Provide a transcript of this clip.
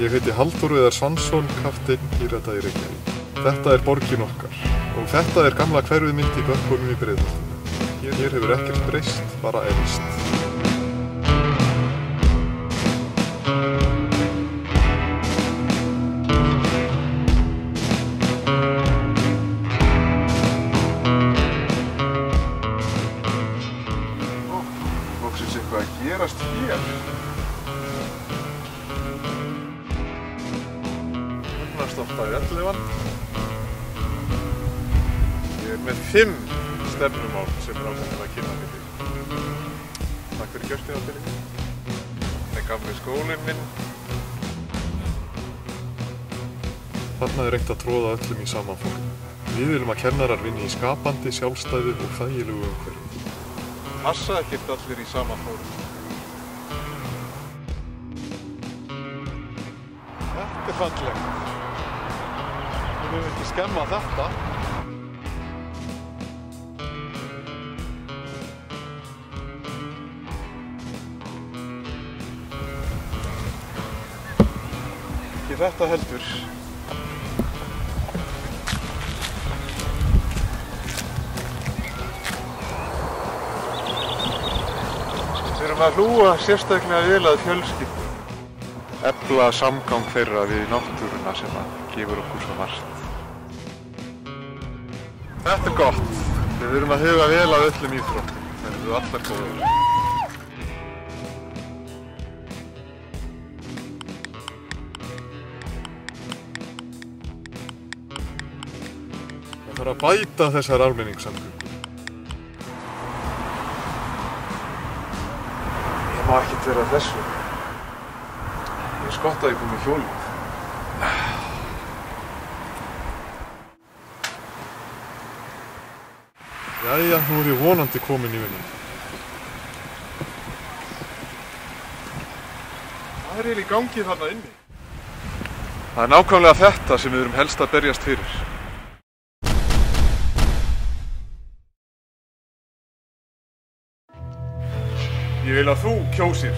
Ég heiti Halldór Viðar Svansson, kapteinn Pírata í Reykjavík. Þetta er borgin okkar og þetta er gamla hverfið mitt í Bökkunum í Breiðholtinu. Hér hefur ekkert breyst, bara eflst. Loksins eitthvað að gerast hér. Stoppaði 11. Ég er með 5 stefnumál sem er ákveðin að kynna fyrir. Takk fyrir kjörtímabilið. Þetta er gamli skólinn minn. Þarna er reynt að troða öllum í sama form. Við viljum að kennarar vinni í skapandi, sjálfstæðu og þægilegu umhverfi. Passa ekkert allir í sama form. Þetta er fallegt. Við höfum ekki skemma þetta. Ekki þetta heldur. Við erum að hlúa sérstaklega vel að fjölskyldum. Efla samgang þeirra við náttúruna sem gefur okkur svo margt. Þetta er gott. Við erum að huga vel að öllum íþróttum. Það eru allar góðar. Það þarf að bæta þessar almenningssamgöngur. Ég má ekkert vera að þessu. Ég er skott að ég kom með hjólið. Jæja, nú er ég vonandi komin í vinnuna. Hvað er eiginlega í gangi þarna inni? Það er nákvæmlega þetta sem við erum helst að berjast fyrir. Ég vil að þú kjósir